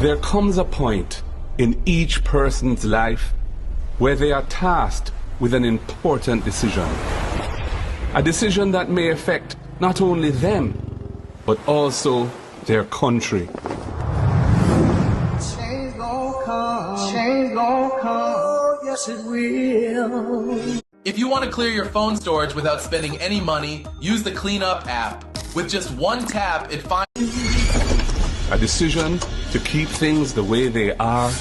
There comes a point in each person's life where they are tasked with an important decision. A decision that may affect not only them, but also their country. Change gon' come, oh, yes it will. If you want to clear your phone storage without spending any money, use the Cleanup app. With just one tap, it finds A decision to keep things the way they are.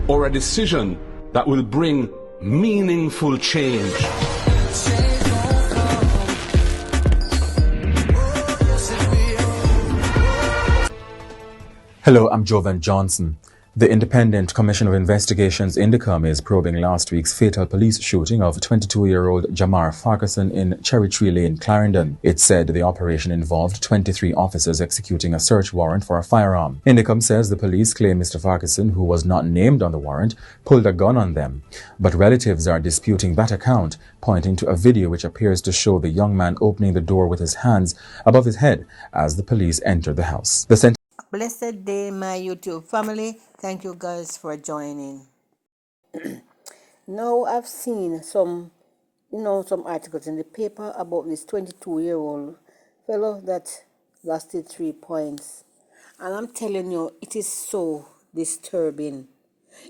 Or a decision that will bring meaningful change. Hello, I'm Jovan Johnson. The Independent Commission of Investigations Indicom is probing last week's fatal police shooting of 22-year-old Jamar Farquharson in Cherry Tree Lane, Clarendon. It said the operation involved 23 officers executing a search warrant for a firearm. Indicom says the police claim Mr. Farquharson, who was not named on the warrant, pulled a gun on them. But relatives are disputing that account, pointing to a video which appears to show the young man opening the door with his hands above his head as the police entered the house. Blessed day, my YouTube family. Thank you guys for joining. Now I've seen some articles in the paper about this 22-year-old fellow that lost 3 points. And I'm telling you, it is so disturbing.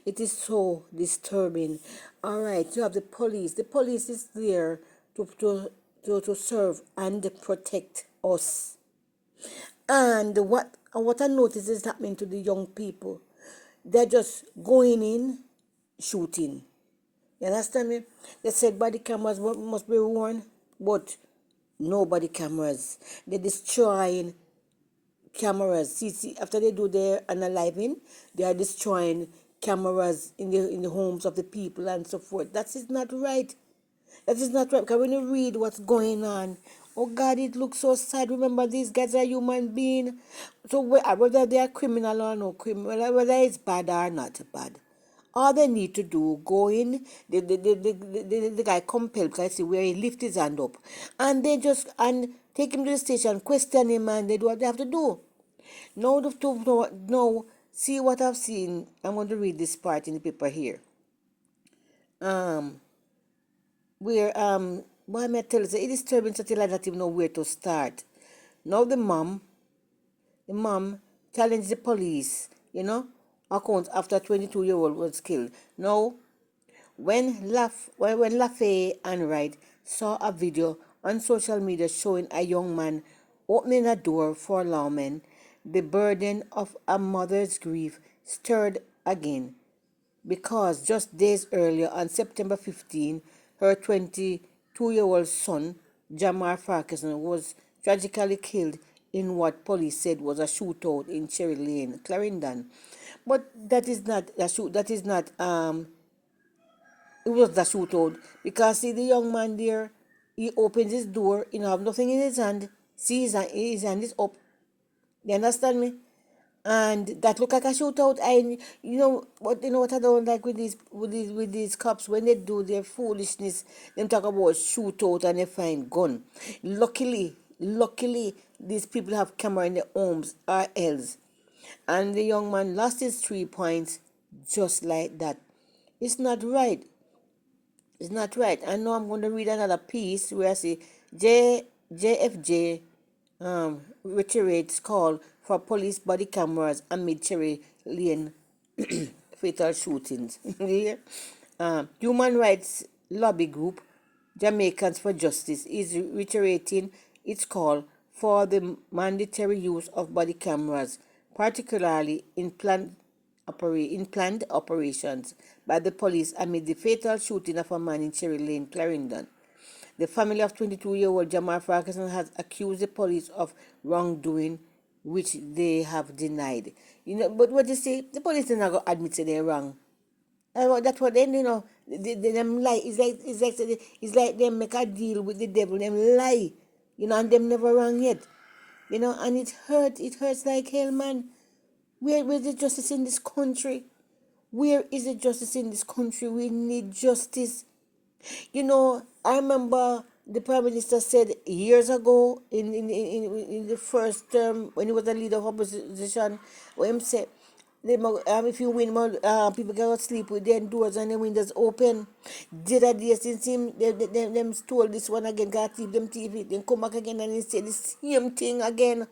It is so disturbing. All right, you have the police. The police is there to serve and protect us. And what I notice is happening to the young people. They're just going in, shooting. You understand me? They said body cameras must be worn, but no body cameras. They're destroying cameras. See, after they do their analyzing, they are destroying cameras in the homes of the people and so forth. That is not right. That is not right. Because when you read what's going on, oh God, it looks so sad. Remember, these guys are human beings. So whether they are criminal or no criminal, whether it's bad or not bad, all they need to do, go in, the guy compelled, because I see where he lift his hand up, and they just, and take him to the station, question him, and they do what they have to do. Now, see what I've seen. I'm going to read this part in the paper here. Where why am I telling you? It is disturbing such a lot that even know where to start. Now the mom challenged the police, account after 22-year-old was killed. Now, when Lafayette and Wright saw a video on social media showing a young man opening a door for lawmen, the burden of a mother's grief stirred again, because just days earlier, on September 15, her 22-year-old son, Jamar Farquharson, was tragically killed in what police said was a shootout in Cherry Lane, Clarendon. But that is not a shoot. That is not It was the shootout, because see the young man there. He opens his door. He have nothing in his hand. See his hand is up. You understand me? And that look like a shootout. What I don't like with these cops, when they do their foolishness, them talk about shootout and they find gun. Luckily, these people have camera in their homes or else. And the young man lost his 3 points just like that. It's not right. It's not right. I know I'm going to read another piece where I say JFJ reiterates call for police body cameras amid Cherry Lane fatal shootings. Human rights lobby group Jamaicans for Justice is reiterating its call for the mandatory use of body cameras, particularly in planned operations by the police amid the fatal shooting of a man in Cherry Lane, Clarendon. The family of 22-year-old Jamar Farquharson has accused the police of wrongdoing, which they have denied. But what you say, the police are not going to admit that they're wrong. That's what they them lie. It's like them make a deal with the devil. Them lie, and them never wrong yet, and it hurts like hell, man. Where's the justice in this country? Where is the justice in this country? We need justice. You know, I remember the Prime Minister said years ago in the first term when he was the leader of opposition, when he said, if you win more, people cannot sleep with their doors and the windows open. The other day since him, them stole this one again, got thief them TV, then come back again and he said the same thing again.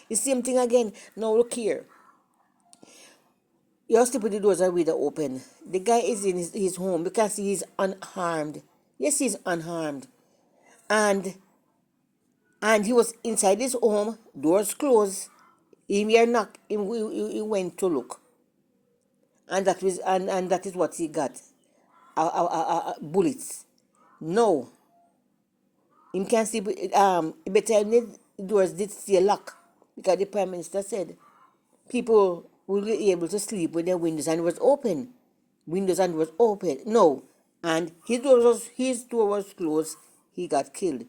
The same thing again. Now look here. You sleep with the doors are window open. The guy is in his home because he is unharmed. Yes, he's unharmed. And he was inside his home, doors closed. He mere knock, he went to look. And that is what he got. Bullets. No. Him can see better the doors did stay locked. Because the Prime Minister said people will be able to sleep with their windows and it was open. Windows and it was open. No. And his door was closed. He got killed.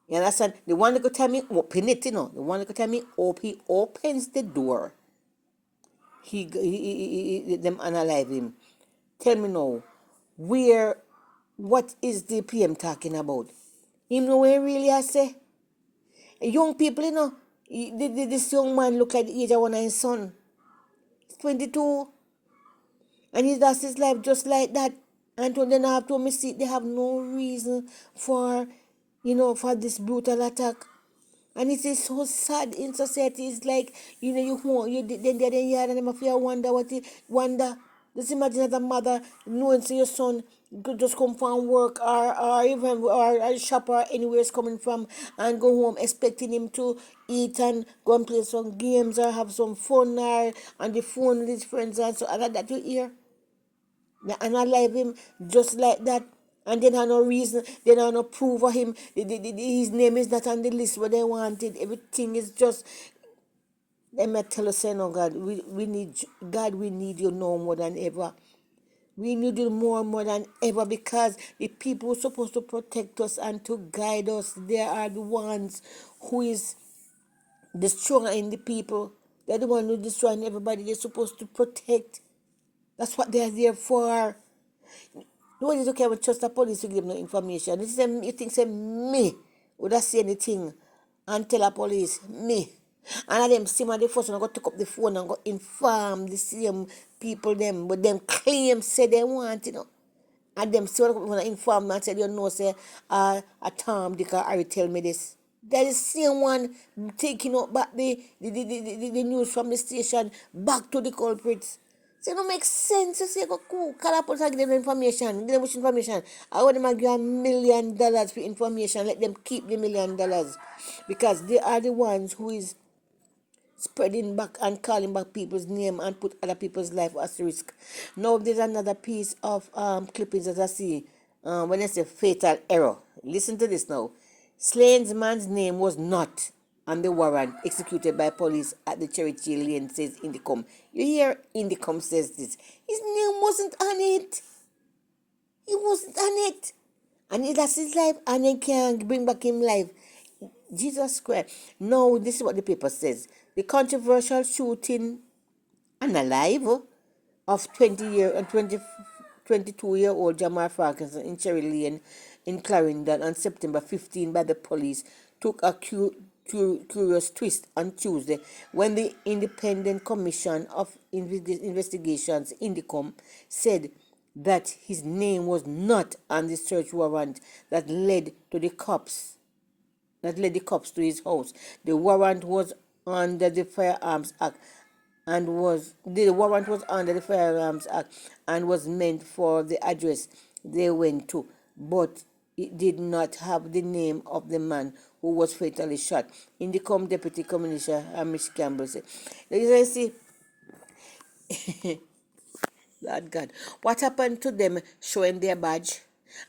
You understand? The one that could tell me open it, you know. The one that could tell me he opens the door. Them unalive him. Tell me now, what is the PM talking about? Him know where he really has say? Young people, you know, this young man look like the age of one of his son. He's 22. And he does his life just like that. And when they have to miss it, they have no reason for, for this brutal attack. And it is so sad in society. It's like, then they're here and them have to wonder. Just imagine as a mother knowing so your son could just come from work or even or a shop or anywhere it's coming from and go home expecting him to eat and go and play some games or have some fun or on the phone with his friends and so and that you hear. And I leave him just like that. And they have no reason, they have no proof of him. His name is not on the list where they wanted. Everything is just. Let me tell you, say no, God, we need God. We need you now more than ever. We need you more than ever because the people who are supposed to protect us and to guide us, they are the ones who is destroying the people. They're the ones who destroying everybody. They're supposed to protect. That's what they're there for. Nobody is okay with trust the police to give no information. This is you think say me would I say anything and tell the police me. And of them same the first one go take up the phone and go inform the same people them, but them claim say they want, And them still want to inform and say say a Tom Dick or Harry tell me this. That is the same one taking up back the news from the station back to the culprits. So it don't make sense to say, go cool, call up and give them information, give them much information. I want them to give $1 million for information, let them keep the $1 million. Because they are the ones who is spreading back and calling back people's name and put other people's life at risk. Now there's another piece of clippings that I see when I say fatal error. Listen to this now. Slain's man's name was not on the warrant executed by police at the Cherokee Lane, says Indicom. You hear Indicom says this. His name wasn't on it. He wasn't on it. And he lost his life and they can't bring back him life. Jesus Christ. No, this is what the paper says. The controversial shooting unalive of 22-year-old Jamar Farquharson in Cherry Lane in Clarendon on September 15 by the police took a curious twist on Tuesday when the Independent Commission of Investigations, Indicom, said that his name was not on the search warrant that led the cops to his house. The warrant was under the Firearms Act and was meant for the address they went to, but it did not have the name of the man who was fatally shot. Indicom Deputy Commissioner Amish Campbell said, you see, Lord God, what happened to them showing their badge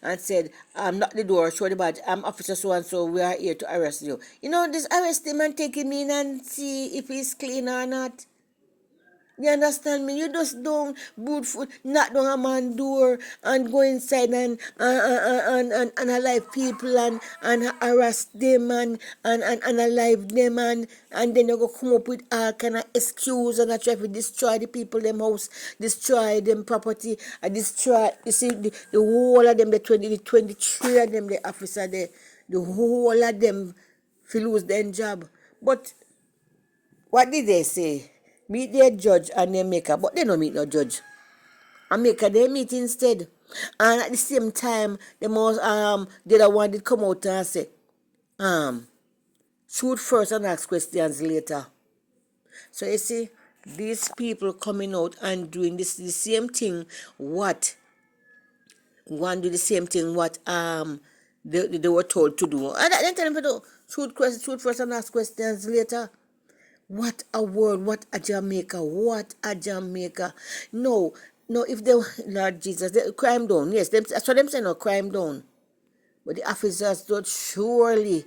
and said, knock the door, show the badge, I'm Officer so and so, we are here to arrest you. Just arrest him and take him in and see if he's clean or not. You understand me? You just don't boot foot, knock down a man door and go inside and alive people and harass them and alive them and then you go come up with all kind of excuse and try to destroy the people, them house, destroy them property, and destroy, you see, the whole of them, the 23 of them, the officer there, the whole of them will lose their job. But what did they say? Meet their judge and their maker, but they don't meet no judge. And maker they meet instead. And at the same time, the most the other one did come out and say, shoot first and ask questions later. So you see, these people coming out and doing the same thing what one do the same thing what they were told to do. And I didn't tell them to do shoot first and ask questions later. What a world, what a Jamaica, what a Jamaica. No, if they, Lord Jesus, they crime down, yes, that's what them saying, no, crime down. But the officers don't surely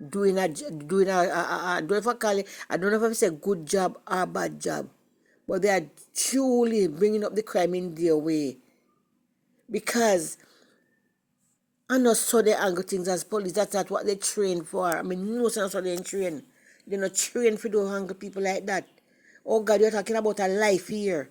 doing I don't know if I call it, I don't know if I say good job or bad job, but they are truly bringing up the crime in their way. Because I know so they angle things as police, that's not what they train for. I mean, no sense what they train. They're not trained for those hungry people like that. Oh God, you're talking about a life here.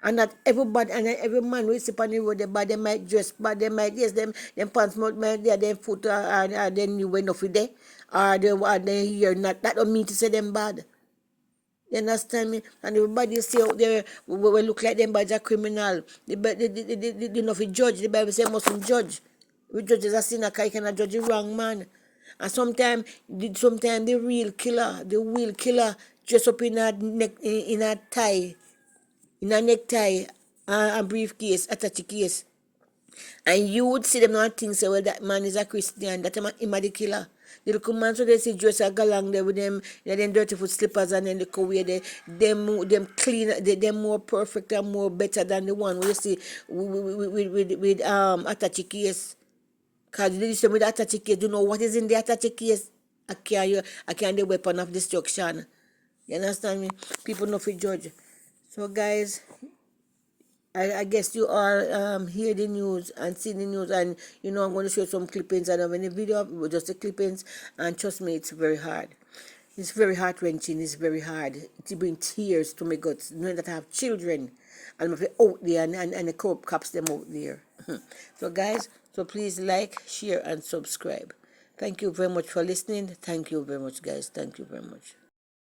And that everybody and every man who is upon the road, they might dress bad, they might, yes, them pants might there, them foot are then you enough with there. Or they hear not, that don't mean to say them bad. You understand me? And everybody say out there, we look like them bad, a criminal. They not fi judge, the Bible say mustn't judge. We judge as a sinner, because you cannot judge the wrong man. And sometimes the real killer dress up in a tie, in a necktie, a briefcase, a touchy case. And you would see them not think say, well, that man is a Christian, that him a the killer. The little man so they see dress a go along there with them, them dirty foot slippers and then they go away them clean, them more perfect and more better than the one we see with attache case. Because they say with the attache case, you know what is in the attache case? I carry the weapon of destruction. You understand me? People know fi judge. So guys, I guess you all hear the news and see the news, and you know I'm going to show some clippings. I don't have any video, just the clippings, and trust me, it's very hard. It's very heart wrenching. It's very hard. It brings tears to my guts knowing that I have children and I'm out there and the cops them out there. So guys, so please like, share, and subscribe. Thank you very much for listening. Thank you very much, guys. Thank you very much.